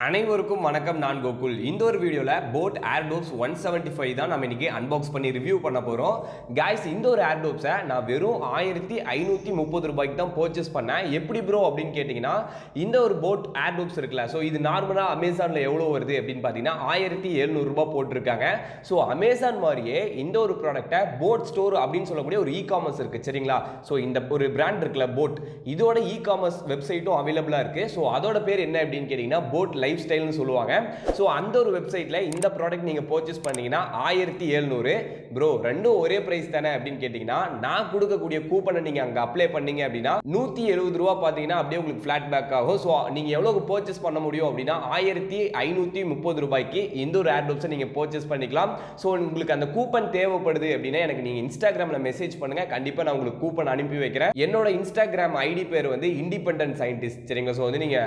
அனைவருக்கும் வணக்கம். நான் கோகுல். இந்த ஒரு வீடியோல போட் Airdopes 175 தான் நம்ம இன்னைக்கு அன்பாக்ஸ் பண்ணி ரிவ்யூ பண்ண போறோம். गाइस இந்த ஒரு Airdopes நான் வெறும் 1530 ரூபாய்க்கு தான் பர்ச்சேஸ் பண்ணேன். எப்படி ப்ரோ அப்படினு கேட்டிங்கனா இந்த ஒரு போட் Airdopes இருக்குல. சோ இது நார்மலா Amazonல எவ்வளவு வருது அப்படினு பாத்தீங்கன்னா 1700 ரூபாய் போட்டுருக்காங்க. சோ Amazon மாதிரியே இந்த ஒரு ப்ராடக்ட்ட போட் ஸ்டோர் அப்படினு சொல்லக்கூடிய ஒரு இ-காமர்ஸ் இருக்கு சரிங்களா? சோ இந்த ஒரு பிராண்ட் இருக்குல போட் இதோட இ-காமர்ஸ் வெப்சைட்டும் அவேலபிளா இருக்கு. சோ அதோட பேர் என்ன அப்படினு கேட்டிங்கனா போட் லைஃப் ஸ்டைல்னு சொல்லுவாங்க. சோ அந்த ஒரு வெப்சைட்ல இந்த ப்ராடக்ட் நீங்க பர்ச்சேஸ் பண்ணீங்கன்னா 1700 ப்ரோ ரெண்டும் ஒரே பிரைஸ் தானே அப்படினு கேட்டிங்கனா நான் கொடுக்கக்கூடிய கூப்பனை நீங்க அங்க அப்ளை பண்ணீங்க அப்படினா 170 ரூபாய் பாத்தீங்கன்னா அப்படியே உங்களுக்கு ஃபிளாட் பேக் ஆகும். சோ நீங்க எவ்வளவு பர்ச்சேஸ் பண்ண முடியும் அப்படினா 1530 ரூபாய்க்கு இந்த ஒரு Airdopes நீங்க பர்ச்சேஸ் பண்ணிக்கலாம். சோ உங்களுக்கு அந்த கூப்பன் தேவைப்படுது அப்படினா எனக்கு நீங்க இன்ஸ்டாகிராம்ல மெசேஜ் பண்ணுங்க. கண்டிப்பா நான் உங்களுக்கு கூப்பன் அனுப்பி வைக்கிறேன். என்னோட இன்ஸ்டாகிராம் ஐடி பேர் வந்து இண்டிபெண்டன்ட் சயின்டிஸ்ட் சரிங்களா? சோ வந்து நீங்க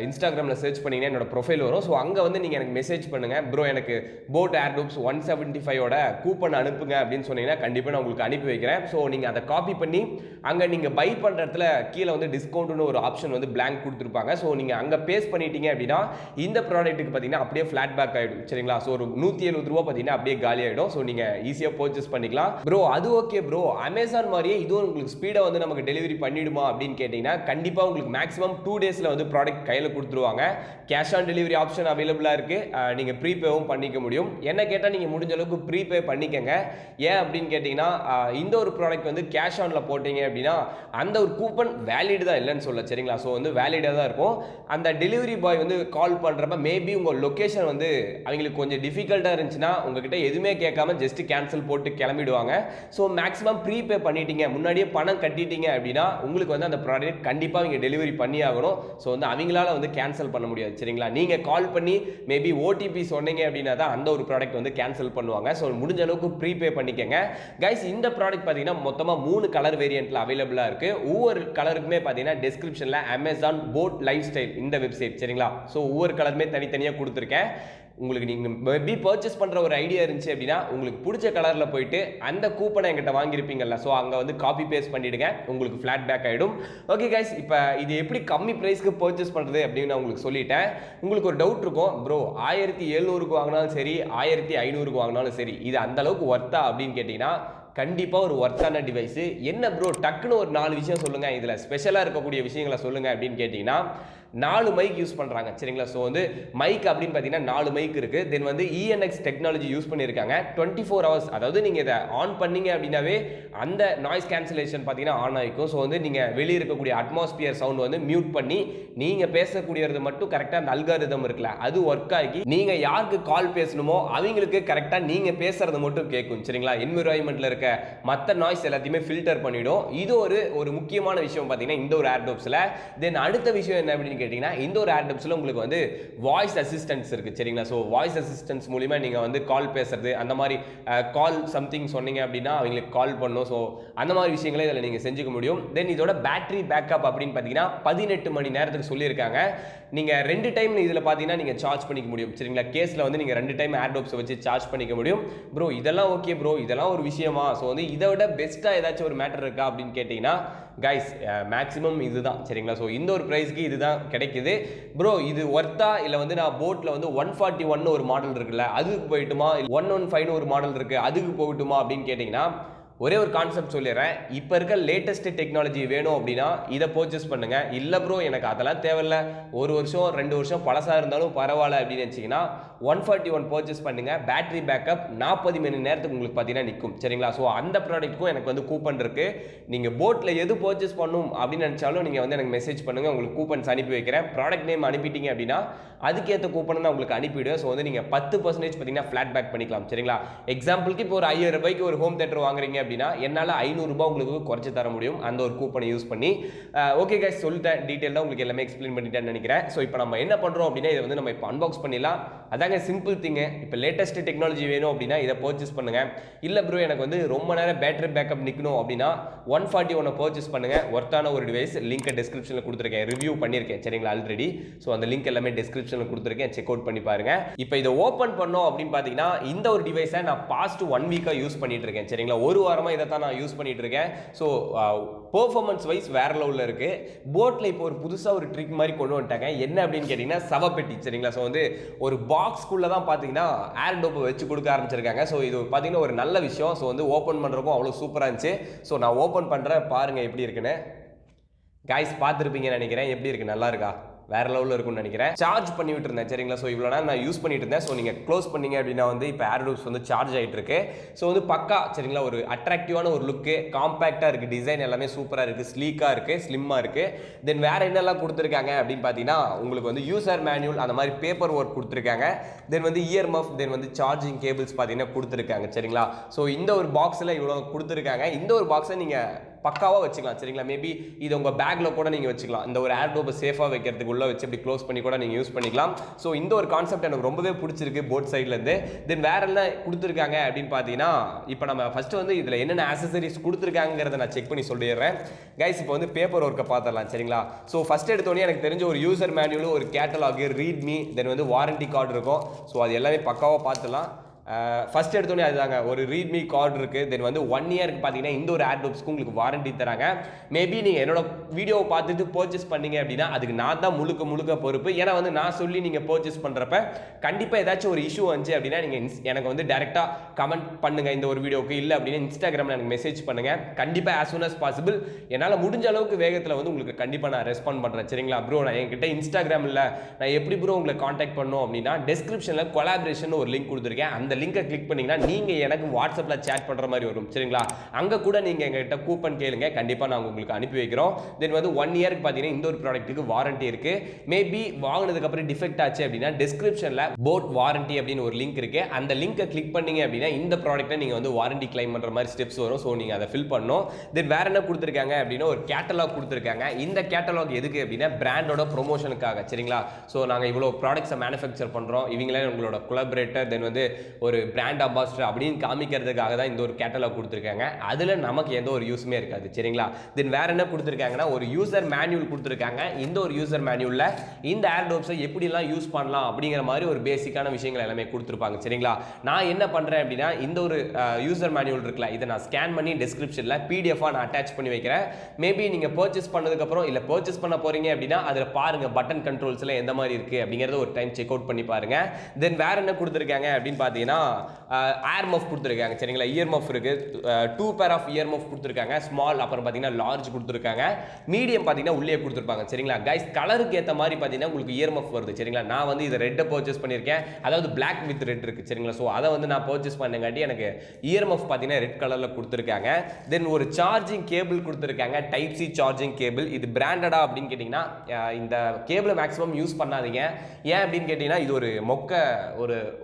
இன்ஸ்டாகிராம்ல சர்ச் பண்ணீங்கன்னா என்னோட ப்ரொஃபைல் வரும். ஸோ அங்கே வந்து நீங்கள் எனக்கு மெசேஜ் பண்ணுங்க ப்ரோ எனக்கு போட் Airdopes 175ஓட கூப்பன் அனுப்புங்க அப்படின்னு சொன்னீங்கன்னா கண்டிப்பாக நான் உங்களுக்கு அனுப்பி வைக்கிறேன். ஸோ நீங்கள் அதை காப்பி பண்ணி அங்கே நீங்கள் பை பண்ணுற இடத்துல கீழே வந்து டிஸ்கவுண்ட்னு ஒரு ஆப்ஷன் வந்து blank கொடுத்துருப்பாங்க. ஸோ நீங்கள் அங்கே பேஸ் பண்ணிட்டீங்க அப்படின்னா இந்த ப்ராடக்ட்டுக்கு பார்த்தீங்கன்னா அப்படியே ஃபிளாட் பேக் ஆகிடும் சரிங்களா? ஸோ ஒரு 170 ரூபா பார்த்தீங்கன்னா அப்படியே காலி ஆகிடும். ஸோ நீங்கள் ஈஸியாக பர்ச்சேஸ் பண்ணிக்கலாம். ப்ரோ அது ஓகே ப்ரோ அமேசான் மாதிரியே இதுவும் உங்களுக்கு ஸ்பீடாக வந்து நமக்கு டெலிவரி பண்ணிடுமா அப்படின்னு கேட்டிங்கன்னா கண்டிப்பாக உங்களுக்கு மேக்ஸிமம் 2 டேஸில் வந்து ப்ராடக்ட் கையில் கொடுத்துருவாங்க. கேஷ் ஆன் டெலிவரி ஆப்ஷன் அவைலபிளா இருக்கு. நீங்க ப்ரீபேவும் பண்ணிக்க முடியும். என்ன கேட்டா நீங்க முடிஞ்ச அளவுக்கு ப்ரீபே பண்ணிக்கங்க. ஏன் அப்படின்னு கேட்டீங்கன்னா இந்த ஒரு ப்ராடக்ட் வந்து கேஷ் ஆன்ல போட்டீங்க அப்படின்னா அந்த ஒரு கூப்பன் வேலிட் தான் இல்லைன்னு சொல்ல சரிங்களா? ஸோ வந்து வேலிடா தான் இருக்கும். அந்த டெலிவரி பாய் வந்து கால் பண்றப்ப மேபி உங்க லொகேஷன் வந்து அவங்களுக்கு கொஞ்சம் டிஃபிகல்ட்டா இருந்துச்சுன்னா உங்ககிட்ட எதுவுமே கேட்காம ஜஸ்ட் கேன்சல் போட்டு கிளம்பிடுவாங்க. ஸோ மேக்ஸிமம் ப்ரீபே பண்ணிட்டீங்க முன்னாடியே பணம் கட்டிட்டீங்க அப்படின்னா உங்களுக்கு வந்து அந்த ப்ராடக்ட் கண்டிப்பா அவங்க டெலிவரி பண்ணி ஆகணும். ஸோ வந்து அவங்களால வந்து கேன்சல் பண்ண முடியாது சரிங்களா? நீங்க கால் பண்ணி மேபி ஓடிபி சொன்னீங்க அப்படின்னா தான் அந்த ஒரு ப்ராடக்ட் வந்து கேன்சல் பண்ணுவாங்க. ஸோ முடிஞ்ச அளவுக்கு ப்ரீபே பண்ணிக்கங்க. கைஸ் இந்த ப்ராடக்ட் பார்த்தீங்கன்னா மொத்தமாக 3 கலர் வேரியண்ட்ல அவைலபிளாக இருக்கு. ஒவ்வொரு கலருக்குமே பார்த்தீங்கன்னா டிஸ்கிரிப்ஷனில் அமேசான் போட் லைஃப் ஸ்டைல் இந்த வெப்சைட் சரிங்களா? ஸோ ஒவ்வொரு கலருமே தனித்தனியாக கொடுத்துருக்கேன். உங்களுக்கு நீங்கள் மேபி பர்ச்சேஸ் பண்ணுற ஒரு ஐடியா இருந்துச்சு அப்படின்னா உங்களுக்கு பிடிச்ச கலரில் போயிட்டு அந்த கூப்பனை எங்கிட்ட வாங்கியிருப்பீங்கல்ல ஸோ அங்கே வந்து காப்பி பேஸ்ட் பண்ணிவிடுங்க. உங்களுக்கு ஃப்ளாட் பேக் ஆகிடும். ஓகே கைஸ் இப்போ இது எப்படி கம்மி ப்ரைஸ்க்கு பர்ச்சேஸ் பண்ணுறது அப்படின்னு நான் உங்களுக்கு சொல்லிட்டேன். உங்களுக்கு ஒரு டவுட் இருக்கும் ப்ரோ 1700க்கு வாங்கினாலும் சரி 1500க்கு வாங்கினாலும் சரி இது அந்த அளவுக்கு ஒர்த்தா அப்படின்னு கேட்டிங்கன்னா கண்டிப்பாக ஒரு ஒர்த்தான டிவைஸ். என்ன ப்ரோ டக்குன்னு ஒரு 4 விஷயம் சொல்லுங்கள் இதில் ஸ்பெஷலாக இருக்கக்கூடிய விஷயங்களை சொல்லுங்கள் அப்படின்னு கேட்டிங்கன்னா 4 மைக் யூஸ் பண்ணுறாங்க சரிங்களா? ஸோ வந்து மைக் அப்படின்னு பார்த்தீங்கன்னா 4 மைக் இருக்குது. தென் வந்து ENX டெக்னாலஜி யூஸ் பண்ணியிருக்காங்க. 24 hours அதாவது நீங்கள் இதை ஆன் பண்ணீங்க அப்படின்னாவே அந்த நாய்ஸ் கேன்சலேஷன் பார்த்தீங்கன்னா ஆன் ஆகிக்கும். ஸோ வந்து நீங்கள் வெளியே இருக்கக்கூடிய அட்மாஸ்பியர் சவுண்ட் வந்து மியூட் பண்ணி நீங்கள் பேசக்கூடியது மட்டும் கரெக்டாக அந்த அல்காரிதம் இருக்குல்ல அது ஒர்க் ஆகி நீங்கள் யாருக்கு கால் பேசணுமோ அவங்களுக்கு கரெக்டாக நீங்கள் பேசுறது மட்டும் கேட்கும் சரிங்களா? என்விரான்மெண்ட்டில் இருக்க மற்ற நாய்ஸ் எல்லாத்தையுமே ஃபில்டர் பண்ணிடும். இது ஒரு முக்கியமான விஷயம் பார்த்தீங்கன்னா இந்த ஒரு Airdopesல. தென் அடுத்த விஷயம் என்ன அப்படின்னு கேட்டிங்கன்னா இந்த ஒரு Airdopesல உங்களுக்கு வந்து வாய்ஸ் அசிஸ்டன்ஸ் இருக்குது சரிங்களா? ஸோ வாய்ஸ் அசிஸ்டன்ஸ் மூலிமா நீங்கள் வந்து கால் பேசுறது அந்த மாதிரி கால் சம்திங் சொன்னீங்க அப்படின்னா அவங்களுக்கு கால் பண்ணும். ஸோ அந்த மாதிரி விஷயங்களை இதில் நீங்கள் செஞ்சுக்க முடியும். தென் இதோட பேட்டரி பேக்கப் அப்படின்னு பார்த்தீங்கன்னா 18 மணி நேரத்துக்கு சொல்லியிருக்காங்க. நீங்கள் 2 டைம் இதில் பார்த்தீங்கன்னா நீங்கள் சார்ஜ் பண்ணிக்க முடியும் சரிங்களா? கேஸில் வந்து நீங்கள் 2 டைம் Airdopes வச்சு சார்ஜ் பண்ணிக்க முடியும். ப்ரோ இதெல்லாம் ஓகே ப்ரோ இதெல்லாம் ஒரு விஷயமா? ஸோ வந்து இதை விட பெஸ்ட்டாக ஏதாச்சும் ஒரு மேட்டர் இருக்கா அப்படின்னு கேட்டிங்கன்னா கைஸ் மேக்ஸிமம் இதுதான் சரிங்களா? ஸோ இந்த ஒரு ப்ரைஸ்க்கு இதுதான் கிடைக்குது. ப்ரோ இது ஒர்த்தா இல்லை வந்து நான் போட்டில் வந்து 141 ஒரு மாடல் இருக்குல்ல அதுக்கு போயிட்டுமா 115 ஒரு மாடல் இருக்குது அதுக்கு போகட்டுமா அப்படின்னு கேட்டிங்கன்னா ஒரே ஒரு கான்செப்ட் சொல்லிடுறேன். இப்போ இருக்க லேட்டஸ்ட் டெக்னாலஜி வேணும் அப்படின்னா இதை பர்ச்சேஸ் பண்ணுங்க. இல்லை ப்ரோ எனக்கு அதெல்லாம் தேவையில்ல 1 வருஷம் 2 வருஷம் பழசாக இருந்தாலும் பரவாயில்ல அப்படின்னு நினச்சிங்கன்னா 141 பர்ச்சேஸ் பண்ணுங்க. பேட்டரி பேக்கப் 40 மணி நேரத்துக்கு உங்களுக்கு பார்த்தீங்கன்னா நிற்கும் சரிங்களா? ஸோ அந்த ப்ராடக்ட்டுக்கும் எனக்கு வந்து கூப்பன் இருக்குது. நீங்கள் போட்டில் எது பர்ச்சேஸ் பண்ணணும் அப்படின்னு நினச்சாலும் நீங்கள் வந்து எனக்கு மெசேஜ் பண்ணுங்கள். உங்களுக்கு கூப்பன்ஸ் அனுப்பி வைக்கிறேன். ப்ராடக்ட் நேம் அனுப்பிட்டீங்க அப்படின்னா அதுக்கேற்ற கூப்பன் தான் உங்களுக்கு அனுப்பிவிடுவேன். ஸோ வந்து நீங்கள் 10% பார்த்தீங்கன்னா ஃப்ளாட் பேக் பண்ணிக்கலாம் சரிங்களா? எக்ஸாம்பிளுக்கு இப்போ ஒரு 5000 ரூபாய்க்கு ஒரு ஹோம் தேட்டர் வாங்குறீங்க அப்படின்னா என்னால் 500 ரூபாய் உங்களுக்கு குறைச்சி தர முடியும் அந்த ஒரு கூப்பனை யூஸ் பண்ணி. ஓகே கைஸ் சொல்லிட்டேன் டீட்டெயிலாக உங்களுக்கு எல்லாமே எக்ஸ்பிளைன் பண்ணிட்டேன்னு நினைக்கிறேன். ஸோ இப்போ நம்ம என்ன பண்ணுறோம் அப்படின்னா இதை வந்து நம்ம இப்போ அன்பாக்ஸ் பண்ணிடலாம். அதாங்க சிம்பிள் திங்கு. இப்போ லேட்டஸ்ட் டெக்னாலஜி வேணும் அப்படின்னா இதை பர்ச்சேஸ் பண்ணுங்கள். இல்லை ப்ரோ எனக்கு வந்து ரொம்ப நேரம் பேட்டரி பேக்கப் நிற்கணும் அப்படின்னா 141 பர்ச்சேஸ் பண்ணுங்கள். ஒர்த்தான ஒரு டிவைஸ். லிங்க்கை டிஸ்கிரிப்ஷனில் கொடுத்துருக்கேன், ரிவ்யூ பண்ணியிருக்கேன் சரிங்களா ஆல்ரெடி. ஸோ அந்த லிங்க் எல்லாமே டிஸ்கிரிப்ஷனில் கொடுத்துருக்கேன், செக் அவுட் பண்ணி பாருங்க. இப்போ இதை ஓப்பன் பண்ணோம் அப்படின்னு பார்த்தீங்கன்னா இந்த ஒரு டிவைஸை நான் பாஸ்ட் 1 வீக்காக யூஸ் பண்ணிட்டு இருக்கேன் சரிங்களா. ஒரு வாரமாக இதை தான் நான் யூஸ் பண்ணிட்டு இருக்கேன். ஸோ பெர்ஃபார்மன்ஸ் வைஸ் வேற லெவலில் இருக்கு. போட்டில் இப்போ ஒரு புதுசாக ஒரு ட்ரிக் மாதிரி கொண்டு வந்துட்டாங்க. என்ன அப்படின்னு கேட்டிங்கன்னா சவப்பெட்டி சரிங்களா. ஸோ வந்து ஒரு பாக்ஸ்குள்ளே தான் பார்த்தீங்கன்னா ஏர்டோப்பை வச்சு கொடுக்க ஆரம்பிச்சிருக்காங்க. ஸோ இது பார்த்தீங்கன்னா ஒரு நல்ல விஷயம். ஸோ வந்து ஓப்பன் பண்ணுறப்போ அவ்வளோ சூப்பராக இருந்துச்சு. ஸோ நான் ஓப்பன் பண்ணுறேன், பாருங்கள் எப்படி இருக்குன்னு. கைஸ் பார்த்துருப்பீங்கன்னு நினைக்கிறேன். எப்படி இருக்கு, நல்லா இருக்கா? வேற லெவலில் இருக்கும்னு நினைக்கிறேன். சார்ஜ் பண்ணி விட்டுருந்தேன் சரிங்களா. ஸோ இவ்வளோ நேரம் நான் யூஸ் பண்ணிட்டு இருந்தேன். ஸோ நீங்கள் க்ளோஸ் பண்ணீங்க அப்படின்னா வந்து இப்போ ஏர்டோப்ஸ் வந்து சார்ஜ் ஆகிட்டு இருக்கு. ஸோ வந்து பக்கா சரிங்களா, ஒரு அட்ராக்டிவான ஒரு லுக்கு, காம்பேக்டாக இருக்குது, டிசைன் எல்லாமே சூப்பராக இருக்குது, ஸ்லீக்காக இருக்குது, ஸ்லிம்மாக இருக்குது. தென் வேறு என்னெல்லாம் கொடுத்துருக்காங்க அப்படின்னு பார்த்தீங்கன்னா உங்களுக்கு வந்து யூசர் மேனுவல் அந்த மாதிரி பேப்பர் ஒர்க் கொடுத்துருக்காங்க. தென் வந்து இயர் மஃப், தென் வந்து சார்ஜிங் கேபிள்ஸ் பார்த்தீங்கன்னா கொடுத்துருக்காங்க சரிங்களா. ஸோ இந்த ஒரு பாக்ஸில் இவ்வளோ கொடுத்துருக்காங்க. இந்த ஒரு பாக்ஸை நீங்கள் பக்காவாக வச்சுக்கலாம் சரிங்களா. மேபி இது உங்கள் பேக்கில் கூட நீங்கள் வச்சுக்கலாம். இந்த ஒரு ஏர்டோப்பை சேஃபாக வைக்கிறதுக்கு உள்ள வச்சு அப்படி க்ளோஸ் பண்ணி கூட நீங்கள் யூஸ் பண்ணிக்கலாம். ஸோ இந்த ஒரு கான்செப்ட் எனக்கு ரொம்பவே பிடிச்சிருக்கு போட் சைட்லேருந்து. தென் வேற என்ன கொடுத்துருக்காங்க அப்படின்னு பார்த்தீங்கன்னா இப்போ நம்ம ஃபஸ்ட்டு வந்து இதில் என்னென்ன ஆக்சசரிஸ் கொடுத்துருக்காங்கிறத நான் செக் பண்ணி சொல்லிடுறேன் கைஸ். இப்போ வந்து பேப்பர் ஒர்க்கை பார்த்துடலாம் சரிங்களா. ஸோ ஃபஸ்ட் எடுத்தோடனே எனக்கு தெரிஞ்ச ஒரு யூசர் மேனுவல், ஒரு கேட்டலாக், ரீட்மி, தென் வந்து வாரண்டி கார்டு இருக்கும். ஸோ அது எல்லாமே பக்காவாக பார்த்துலாம். ஃபஸ்ட் எடுத்தோடனே அதுதாங்க ஒரு ரீட்மி கார்டு இருக்குது. தென் வந்து 1 இயருக்கு பார்த்தீங்கன்னா இந்த ஒரு ஏர்டோப்ஸ்க்கு உங்களுக்கு வாரண்டி தராங்க. மேபி நீங்கள் என்னோட வீடியோவை பார்த்துட்டு பர்ச்சேஸ் பண்ணீங்க அப்படின்னா அதுக்கு நான் தான் முழுக்க பொறுப்பு. ஏன்னா வந்து நான் சொல்லி நீங்கள் பர்ச்சேஸ் பண்ணுறப்ப கண்டிப்பாக ஏதாச்சும் ஒரு இஷ்யூ வந்துச்சு அப்படின்னா நீங்கள் எனக்கு வந்து டேரெக்டாக கமெண்ட் பண்ணுங்கள் இந்த ஒரு வீடியோவுக்கு. இல்லை அப்படின்னா இன்ஸ்டாகிராமில் எனக்கு மெசேஜ் பண்ணுங்கள். கண்டிப்பாக ஆஸ் சூன் அஸ் பாசிபிள் என்னால் முடிஞ்ச அளவுக்கு வேகத்தில் வந்து உங்களுக்கு கண்டிப்பாக நான் ரெஸ்பாண்ட் பண்ணுறேன் சரிங்களா. ப்ரோ நான் என்கிட்ட இன்ஸ்டாகிராம் இல்லை, நான் எப்படி ப்ரோ உங்களை காண்டாக்ட் பண்ணோம் அப்படின்னா டிஸ்கிரிப்ஷனில் கொலாபரேஷன் ஒரு லிங்க் கொடுத்துருக்கேன். அந்த லிங்கை கிளிக் பண்ணீங்கன்னா நீங்கள் எனக்கு வாட்ஸ்அப்பில் சேட் பண்ணுற மாதிரி வரும் சரிங்களா. அங்கே கூட நீங்கள் எங்ககிட்ட கூப்பன் கேளுங்க, கண்டிப்பாக நாங்கள் உங்களுக்கு அனுப்பி வைக்கிறோம். தென் வந்து 1 இயருக்கு பார்த்தீங்கன்னா இந்த ஒரு ப்ராடக்ட்டுக்கு வாரண்டி இருக்குது. மேபி வாங்கினதுக்கப்புறம் டிஃபெக்ட் ஆச்சு அப்படின்னா டிஸ்கிரிப்ஷனில் போட் வாரண்டி அப்படின்னு ஒரு லிங்க் இருக்குது. அந்த லிங்கை கிளிக் பண்ணீங்க அப்படின்னா இந்த ப்ராடக்ட்டை நீங்கள் வந்து வாரண்டி கிளைம் பண்ணுற மாதிரி ஸ்டெப்ஸ் வரும். ஸோ நீங்கள் அதை ஃபில் பண்ணணும். தென் வேறு என்ன கொடுத்துருக்காங்க அப்படின்னா ஒரு கேட்டலாக் கொடுத்துருக்காங்க. இந்த கேட்டலாக் எதுக்கு அப்படின்னா பிராண்டோட ப்ரொமோஷனுக்காக சரிங்களா. ஸோ நாங்கள் இவ்வளோ ப்ராடக்ட்ஸை மேனுஃபேக்சர் பண்ணுறோம், இவங்களே உங்களோட கொலாபரேட்டர், தென் வந்து ஒரு பிராண்ட் அம்பாசிடர் அப்படின்னு காமிக்கிறதுக்காக தான் இந்த ஒரு கேட்டலாக் கொடுத்துருக்காங்க. அதில் நமக்கு எந்த ஒரு யூஸுமே இருக்காது சரிங்களா. தென் வேற என்ன கொடுத்துருக்காங்கன்னா ஒரு யூசர் மேனுவல் கொடுத்துருக்காங்க. இந்த ஒரு யூசர் மேனுவலில் இந்த ஏர்டோப்ஸை எப்படிலாம் யூஸ் பண்ணலாம் அப்படிங்கிற மாதிரி ஒரு பேசிக்கான விஷயங்கள் எல்லாமே கொடுத்துருப்பாங்க சரிங்களா. நான் என்ன பண்ணுறேன் அப்படின்னா இந்த ஒரு யூசர் மேனுவல் இருக்குல்ல, இதை நான் ஸ்கேன் பண்ணி டிஸ்கிரிப்ஷனில் பிடிஎஃபாக நான் அட்டாச் பண்ணி வைக்கிறேன். மேபி நீங்கள் பர்ச்சேஸ் பண்ணதுக்கப்புறம் இல்லை பர்ச்சேஸ் பண்ண போகிறீங்க அப்படின்னா அதில் பாருங்கள் பட்டன் கண்ட்ரோல்ஸில் எந்த மாதிரி இருக்குது அப்படிங்கிறத ஒரு டைம் செக் அவுட் பண்ணி பாருங்கள். தென் வேற என்ன கொடுத்துருக்காங்க அப்படின்னு பார்த்தீங்கன்னா ஏர் மஃப் கொடுத்துருக்காங்க சரிங்களா. இயர் மஃப் இருக்குது, 2 பேர் ஆஃப் இயர் மஃப் கொடுத்துருக்காங்க. ஸ்மால், அப்புறம் பார்த்தீங்கன்னா லார்ஜ் கொடுத்துருக்காங்க. மீடியம் பார்த்தீங்கன்னா உள்ளே கொடுத்துருப்பாங்க சரிங்களா. கைஸ் கலருக்கு ஏற்ற மாதிரி பார்த்தீங்கன்னா உங்களுக்கு இயர் மஃப் வருது சரிங்களா. நான் வந்து இதை ரெட்டை பர்ச்சேஸ் பண்ணியிருக்கேன், அதாவது பிளாக் வித் ரெட் இருக்குது சரிங்களா. ஸோ அதை வந்து நான் பர்ச்சேஸ் பண்ணங்காட்டி எனக்கு இயர் மஃப் பார்த்தீங்கன்னா ரெட் கலரில் கொடுத்துருக்காங்க. தென் ஒரு சார்ஜிங் கேபிள் கொடுத்துருக்காங்க, டைப் சி சார்ஜிங் கேபிள். இது பிராண்டடா அப்படின்னு கேட்டிங்கன்னா இந்த கேபிளை மேக்ஸிமம் யூஸ் பண்ணாதீங்க. ஏன் அப்படின்னு கேட்டிங்கன்னா இது ஒரு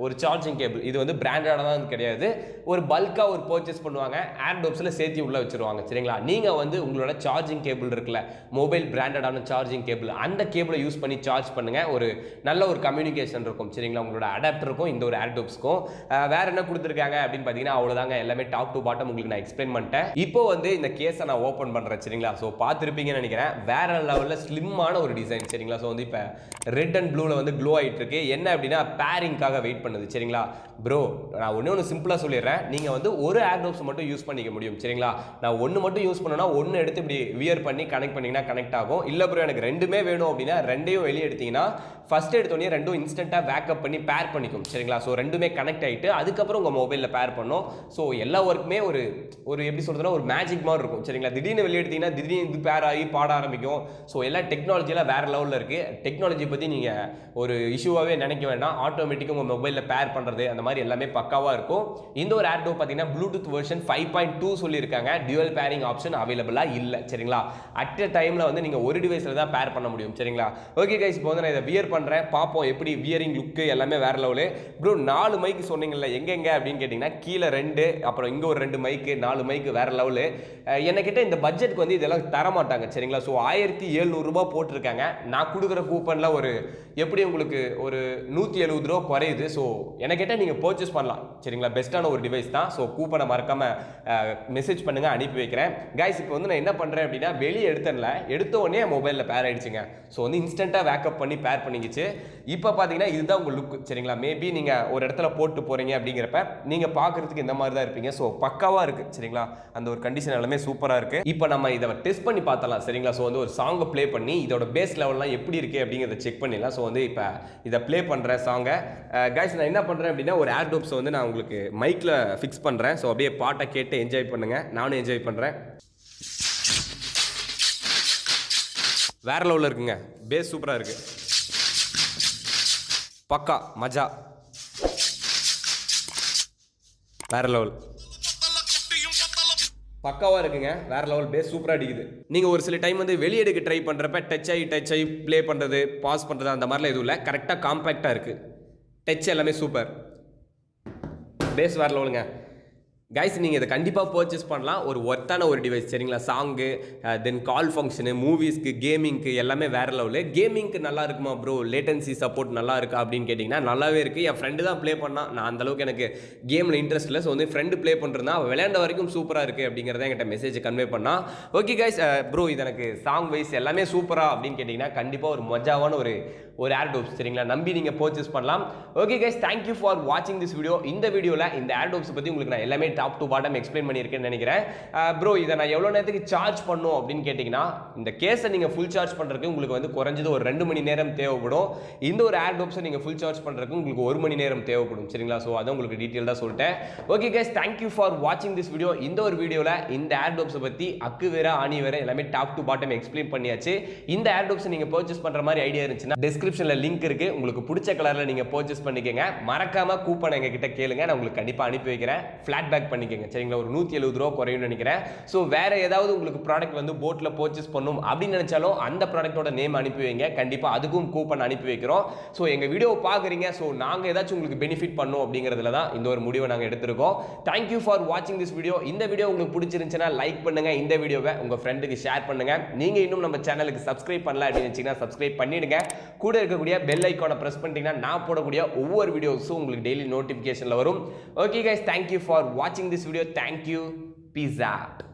ஒரு சார்ஜிங் கேபிள். இது வந்து பிராண்டடாக தான் கிடையாது, ஒரு பல்காக ஒரு பர்ச்சேஸ் பண்ணுவாங்க, ஏர்டோப்ஸில் சேர்த்து உள்ளே வச்சுருவாங்க சரிங்களா. நீங்கள் வந்து உங்களோட சார்ஜிங் கேபிள் இருக்குல்ல, மொபைல் பிராண்டடான சார்ஜிங் கேபிள், அந்த கேபிளை யூஸ் பண்ணி சார்ஜ் பண்ணுங்கள். ஒரு நல்ல ஒரு கம்யூனிகேஷன் இருக்கும் சரிங்களா உங்களோட அடாப்டருக்கும் இந்த ஒரு ஏர்டோப்ஸ்க்கும். வேற என்ன கொடுத்துருக்காங்க அப்படின்னு பார்த்தீங்கன்னா அவ்வளோதாங்க, எல்லாமே டாப் டு பாட்டம் உங்களுக்கு நான் எக்ஸ்பிளைன் பண்ணிட்டேன். இப்போ வந்து இந்த கேஸை நான் ஓப்பன் பண்ணுறேன் சரிங்களா. ஸோ பார்த்துருப்பீங்கன்னு நினைக்கிறேன். வேற லெவலில் ஸ்லிம்மான ஒரு டிசைன் சரிங்களா. ஸோ வந்து இப்போ ரெட் அண்ட் ப்ளூவில் வந்து க்ளோ ஆகிட்டு இருக்கு. என்ன அப்படின்னா பேரிங்காக வெயிட் பண்ணுது சரிங்களா. ப்ரோ நான் ஒன்று சிம்பிளாக சொல்லிடுறேன், நீங்கள் வந்து ஒரு ஏர்டோப்ஸ் மட்டும் யூஸ் பண்ணிக்க முடியும் சரிங்களா. நான் ஒன்று மட்டும் யூஸ் பண்ணோன்னா ஒன்று எடுத்து இப்படி வியர் பண்ணி கனெக்ட் பண்ணிங்கன்னா கனெக்ட் ஆகும். இல்லை ப்ரோ எனக்கு ரெண்டுமே வேணும் அப்படின்னா ரெண்டையும் வெளியே எடுத்தீங்கன்னா ஃபஸ்ட் எடுத்தோடனே ரெண்டும் இன்ஸ்டண்ட்டாக பேக்கப் பண்ணி பேர் பண்ணிக்கும் சரிங்களா. ஸோ ரெண்டுமே கனெக்ட் ஆகிட்டு அதுக்கப்புறம் உங்கள் மொபைலில் பேர் பண்ணும். ஸோ எல்லா ஒர்க்குமே ஒரு எப்படி சொல்கிறதுனா ஒரு மேஜிக் மாதிரி இருக்கும் சரிங்களா. திடீர்னு வெளியே எடுத்தீங்கன்னா திடீர்னு இது பேர் ஆகி பாட ஆரம்பிக்கும். ஸோ எல்லா டெக்னாலஜியெல்லாம் வேறு லெவலில் இருக்குது. டெக்னாலஜி பற்றி நீங்கள் ஒரு இஷ்யூவாகவே நினைக்க வேண்டாம். ஆட்டோமேட்டிக்காக உங்கள் மொபைலில் பேர் பண்ணுறது அந்த மாதிரி மாதிரி எல்லாமே பக்காவாக இருக்கும். இந்த ஒரு ஏர்டோப் பார்த்தீங்கன்னா ப்ளூடூத் வெர்ஷன் 5.2 சொல்லியிருக்காங்க. டியூவல் பேரிங் ஆப்ஷன் அவைலபிளாக இல்லை சரிங்களா. அட் எ டைமில் வந்து நீங்கள் ஒரு டிவைஸில் தான் பேர் பண்ண முடியும் சரிங்களா. ஓகே கைஸ், இப்போ வந்து நான் இதை வியர் பண்ணுறேன், பார்ப்போம் எப்படி வியரிங் லுக்கு எல்லாமே வேற லெவலு. ப்ரோ 4 மைக்கு சொன்னீங்கல்ல, எங்கெங்க அப்படின்னு கேட்டிங்கன்னா கீழே 2, அப்புறம் இங்கே ஒரு 2 மைக்கு, 4 மைக்கு வேற லெவலு. என்கிட்ட இந்த பட்ஜெட்க்கு வந்து இதெல்லாம் தரமாட்டாங்க சரிங்களா. ஸோ 1700 ரூபாய் போட்டிருக்காங்க. நான் கொடுக்குற கூப்பனில் ஒரு எப்படி உங்களுக்கு ஒரு 170 ரூபா குறையுது. ஸோ எனக்கு கேட்டால் நீங்கள் பர்ச்சேஸ் பண்ணலாம் சரிங்களா. பெஸ்ட்டான ஒரு டிவைஸ் தான். ஸோ கூப்பனை மறக்காமல் மெசேஜ் பண்ணுங்கள், அனுப்பி வைக்கிறேன். கைஸ் இப்போ வந்து நான் என்ன பண்ணுறேன் அப்படின்னா வெளியே எடுத்த உடனே மொபைலில் பேர் ஆகிடுச்சுங்க. ஸோ வந்து இன்ஸ்டண்ட்டாக பேக்கப் பண்ணி பேர் பண்ணிக்கிச்சு. இப்போ பார்த்தீங்கன்னா இதுதான் உங்கள் லுக் சரிங்களா. மேபி நீங்கள் ஒரு இடத்துல போட்டு போகிறீங்க அப்படிங்கிறப்ப நீங்கள் பார்க்குறதுக்கு இந்த மாதிரி தான் இருப்பீங்க. ஸோ பக்காவாக இருக்குது சரிங்களா. அந்த ஒரு கண்டிஷன் எல்லாமே சூப்பராக இருக்குது. இப்போ நம்ம இதை டெஸ்ட் பண்ணி பார்த்தலாம் சரிங்களா. ஸோ வந்து ஒரு சாங்கை ப்ளே பண்ணி இதோட பேஸ் லெவல்லாம் எப்படி இருக்குது அப்படிங்கிறத செக் பண்ணிடலாம். ஸோ வந்து இப்போ இதை ப்ளே பண்ணுறேன் சாங்கை. கைஸ் நான் என்ன பண்ணுறேன் அப்படின்னா ஒரு ஏர்டோப்ஸ் வந்து நான் உங்களுக்கு மைக்கில் ஃபிக்ஸ் பண்ணுறேன். ஸோ அப்படியே பாட்டை கேட்டு என்ஜாய் பண்ணுங்கள், நானும் என்ஜாய் பண்ணுறேன். வேற லெவலில் இருக்குங்க, பேஸ் சூப்பராக இருக்குது, பக்கா மஜா, வேற லெவல், பக்காவாக இருக்குங்க, வேற லெவல், பேஸ் சூப்பராக அடிக்குது. நீங்கள் ஒரு சில டைம் வந்து வெளியே எடுக்க ட்ரை பண்ணுறப்ப டச் ஆகி ப்ளே பண்ணுறது, பாஸ் பண்ணுறது அந்த மாதிரிலாம் எதுவும் இல்லை. கரெக்டாக காம்பேக்டாக இருக்குது, டச் எல்லாமே சூப்பர், பேஸ் வேற லெவலுங்க. கைஸ் நீங்கள் இதை கண்டிப்பாக பர்ச்சேஸ் பண்ணலாம். ஒரு ஒர்த்தான ஒரு டிவைஸ் சரிங்களா. சாங்கு, தென் கால் ஃபங்க்ஷனு, மூவிஸ்க்கு, கேமிங்க்கு எல்லாமே வேறு லெவலு. கேமிங்க்கு நல்லா இருக்குமா ப்ரோ, லேட்டன்சி சப்போர்ட் நல்லா இருக்கா அப்படின்னு கேட்டிங்கன்னா நல்லாவே இருக்குது. என் ஃப்ரெண்டு தான் ப்ளே பண்ணான், நான் அந்தளவுக்கு எனக்கு கேமில் இன்ட்ரெஸ்ட் இல்லை. ஸோ வந்து ஃப்ரெண்டு ப்ளே பண்ணுறதுனா அவள் விளையாண்ட வரைக்கும் சூப்பராக இருக்குது அப்படிங்கிறத என்கிட்ட மெசேஜ் கன்வே பண்ணால். ஓகே கைஸ், ப்ரோ இது எனக்கு சாங் வைஸ் எல்லாமே சூப்பராக அப்படின்னு கேட்டிங்கன்னா கண்டிப்பாக ஒரு மஜாவான ஒரு ஏர்டோப்ஸ் சரிங்களா. நம்பி நீங்கள் பர்ச்சேஸ் பண்ணலாம். ஓகே கைஸ், தேங்க்யூ ஃபார் வாட்சிங் திஸ் வீடியோ. இந்த வீடியோவில் இந்த ஏர்டோப்ஸ் பற்றி உங்களுக்கு நான் எல்லாமே டாப் டு பாட்டம் எக்ஸ்பிளைன் பண்ணியிருக்கேன்னு நினைக்கிறேன். ப்ரோ இதை நான் எவ்வளோ நேரத்துக்கு சார்ஜ் பண்ணும் அப்படின்னு கேட்டிங்கன்னா இந்த கேஸை நீங்கள் ஃபுல் சார்ஜ் பண்ணுறதுக்கு உங்களுக்கு வந்து குறைஞ்சது ஒரு 2 மணி நேரம் தேவைப்படும். இந்த ஒரு ஏர்டோப்ஸை நீங்கள் ஃபுல் சார்ஜ் பண்ணுறதுக்கு உங்களுக்கு 1 மணி நேரம் தேவைப்படும் சரிங்களா. ஸோ அதான் உங்களுக்கு டீட்டெயில் தான் சொல்லிட்டேன். ஓகே கைஸ், தேங்க்யூ ஃபார் வாட்சிங் திஸ் வீடியோ. இந்த ஒரு வீடியோவில் இந்த ஏர்டோப்ஸை பற்றி அக்கு வேற ஆணி வேற எல்லாமே டாப் டு பாட்டம் எக்ஸ்பிளைன் பண்ணியாச்சு. இந்த ஏர்டோப்ஸை நீங்கள் பர்ச்சேஸ் பண்ணுற மாதிரி ஐடியா இருந்துச்சுன்னா டிஸ்கிரிப்ஷனில் லிங்க் இருக்குது, உங்களுக்கு பிடிச்ச கலரில் நீங்கள் பர்ச்சேஸ் பண்ணிக்கங்க. மறக்காம கூப்பன் எங்ககிட்ட கேளுங்க, நான் உங்களுக்கு கண்டிப்பாக அனுப்பி வைக்கிறேன். ஃபிளாட் பேக் பண்ணிக்கங்க சரிங்களா. ஒரு 170 ரூபா குறையும்னு நினைக்கிறேன். ஸோ வேற ஏதாவது உங்களுக்கு ப்ராடக்ட் வந்து போட்டில் பர்ச்சேஸ் பண்ணும் அப்படின்னு நினைச்சாலும் அந்த ப்ராடக்டோட நேம் அனுப்பி வைங்க, கண்டிப்பாக அதுக்கும் கூப்பன் அனுப்பி வைக்கிறோம். ஸோ எங்கள் வீடியோ பார்க்குறீங்க, ஸோ நாங்கள் ஏதாச்சும் உங்களுக்கு பெனிஃபிட் பண்ணோம் அப்படிங்கிறதுல தான் இந்த ஒரு முடிவை நாங்கள் எடுத்திருக்கோம். தேங்க்யூ ஃபார் வாட்சிங் திஸ் வீடியோ. இந்த வீடியோ உங்களுக்கு பிடிச்சிருந்துச்சுன்னா லைக் பண்ணுங்க, இந்த வீடியோவை உங்கள் ஃப்ரெண்டுக்கு ஷேர் பண்ணுங்க. நீங்கள் இன்னும் நம்ம சேனலுக்கு சப்ஸ்கிரைப் பண்ணல அப்படின்னு நினச்சிங்கன்னா சப்ஸ்கிரைப் பண்ணிடுங்க. கூட இருக்கக்கூடிய பெல் ஐக்கானை பிரஸ் பண்ணிட்டீங்கன்னா நான் போடக்கூடிய ஒவ்வொரு வீடியோஸும் உங்களுக்கு டெய்லி நோட்டிஃபிகேஷனில் வரும். ஓகே கைஸ், தேங்க்யூ ஃபார் வாட்சிங் this video. Thank you, peace out.